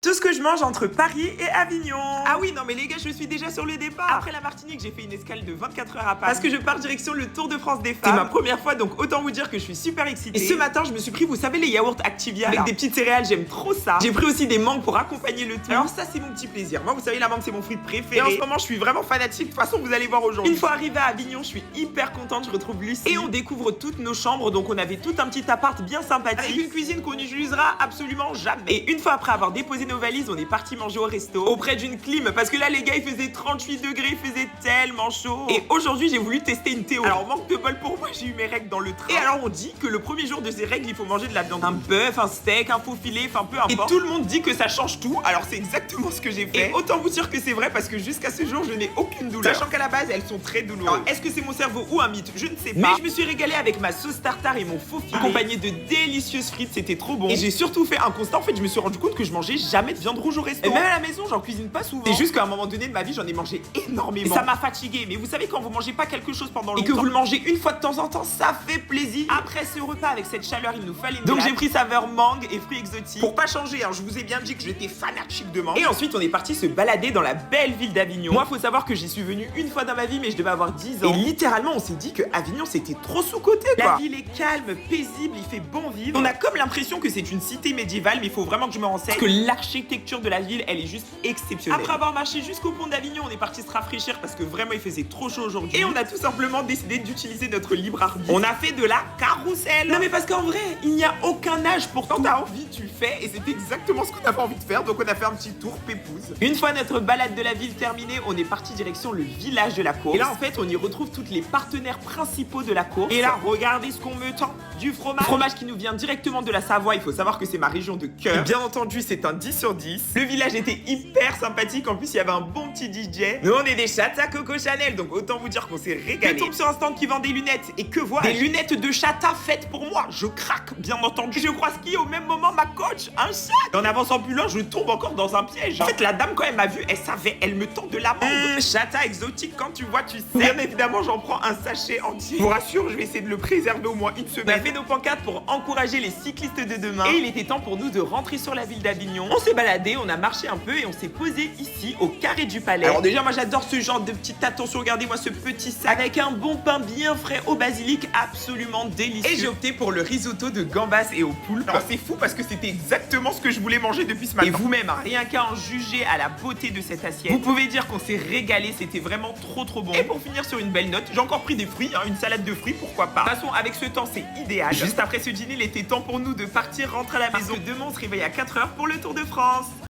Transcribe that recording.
Tout ce que je mange entre Paris et Avignon. Ah oui, non mais les gars, je suis déjà sur le départ. Après la Martinique, j'ai fait une escale de 24 heures à Paris. Parce que je pars direction le Tour de France des C'est femmes. ma première fois, donc autant vous dire que je suis super excitée. Et ce matin, je me suis pris, vous savez, les yaourts Activia avec là. des petites céréales, j'aime trop ça. J'ai pris aussi des mangues pour accompagner le tout. Alors ça, c'est mon petit plaisir. Moi, vous savez, la mangue, c'est mon fruit préféré. Et en ce moment, je suis vraiment fanatique. De toute façon, vous allez voir aujourd'hui. Une fois arrivée à Avignon, je suis hyper contente, je retrouve Lucie. Et on découvre toutes nos chambres, donc on avait tout un petit appart bien sympathique. Avec une cuisine qu'on n'utilisera absolument jamais. Et une fois après avoir déposé nos valises, on est parti manger au resto auprès d'une clim parce que là les gars il faisait 38 degrés, il faisait tellement chaud. Et aujourd'hui j'ai voulu tester une théorie. Alors manque de bol pour moi, j'ai eu mes règles dans le train. Et alors on dit que le premier jour de ces règles il faut manger de la viande, un bœuf, un steak, un faux filet, enfin peu importe. Et tout le monde dit que ça change tout. Alors c'est exactement ce que j'ai fait. Et autant vous dire que c'est vrai parce que jusqu'à ce jour je n'ai aucune douleur. Sachant qu'à la base elles sont très douloureuses. Est-ce que c'est mon cerveau ou un mythe? Je ne sais pas. Mais je me suis régalé avec ma sauce tartare et mon faux filet accompagné de délicieuses frites, c'était trop bon. Et j'ai surtout fait un constat, en fait je me suis rendu compte que je mangeais jamais de viande rouge au resto. Et même à la maison j'en cuisine pas souvent. C'est juste qu'à un moment donné de ma vie j'en ai mangé énormément. Et ça m'a fatigué. Mais vous savez quand vous mangez pas quelque chose pendant longtemps et que vous le mangez une fois de temps en temps, ça fait plaisir. Après ce repas avec cette chaleur il nous fallait une donc j'ai pris saveur mangue et fruits exotiques. Pour pas changer, hein, je vous ai bien dit que j'étais fanatique de mangue. Et ensuite on est parti se balader dans la belle ville d'Avignon. Moi faut savoir que j'y suis venu une fois dans ma vie mais je devais avoir 10 ans. Et littéralement on s'est dit que Avignon c'était trop sous-coté quoi. La ville est calme, paisible, il fait bon vivre. On a comme l'impression que c'est une cité médiévale mais il faut vraiment que je me renseigne. Parce que l'architecture de la ville elle est juste exceptionnelle. Après avoir marché jusqu'au pont d'Avignon, on est parti se rafraîchir parce que vraiment il faisait trop chaud aujourd'hui. Et on a tout simplement décidé d'utiliser notre libre arbitre. On a fait de la carrousel. Non mais parce qu'en vrai, il n'y a aucun âge pour quand t'as envie, tu fais. Et c'était exactement ce qu'on avait envie de faire. Donc on a fait un petit tour pépouze. Une fois notre balade de la ville terminée, on est parti direction le village de la course. Et là en fait, on y retrouve tous les partenaires principaux de la course. Et là, regardez ce qu'on me tend. Du fromage. Du fromage qui nous vient directement de la Savoie. Il faut savoir que c'est ma région de cœur. Et bien entendu, c'est un 10 sur 10. Le village était hyper sympathique. En plus, il y avait un bon petit DJ. Nous, on est des chata Coco Chanel. Donc, autant vous dire qu'on s'est régalé. Je tombe sur un stand qui vend des lunettes. Et que vois-je? Des lunettes de chata faites pour moi. Je craque, bien entendu. Et je croise qui au même moment ma coach? Un chat. Et en avançant plus loin, je tombe encore dans un piège. En fait, la dame, quand elle m'a vu, elle savait. Elle me tend de la mangue. Chata exotique, quand tu vois, tu sais. Bien évidemment, j'en prends un sachet entier. Je vous rassure, je vais essayer de le préserver au moins une semaine. On a fait nos pancartes pour encourager les cyclistes de demain. Et il était temps pour nous de rentrer sur la ville d'Avignon. On s'est baladé, on a marché un peu et on s'est posé ici au carré du palais. Alors déjà moi j'adore ce genre de petite attention. Regardez-moi ce petit sac avec un bon pain bien frais au basilic, absolument délicieux. Et j'ai opté pour le risotto de gambas et au poulpe. Alors c'est fou parce que c'était exactement ce que je voulais manger depuis ce matin. Et vous-même, rien qu'à en juger à la beauté de cette assiette, vous pouvez dire qu'on s'est régalé. C'était vraiment trop bon. Et pour finir sur une belle note, j'ai encore pris des fruits, hein, une salade de fruits, pourquoi pas. De toute façon avec ce temps c'est idéal. Juste après ce dîner, il était temps pour nous de partir rentrer à la maison. Parce que demain on se réveille à 4h pour le Tour de France.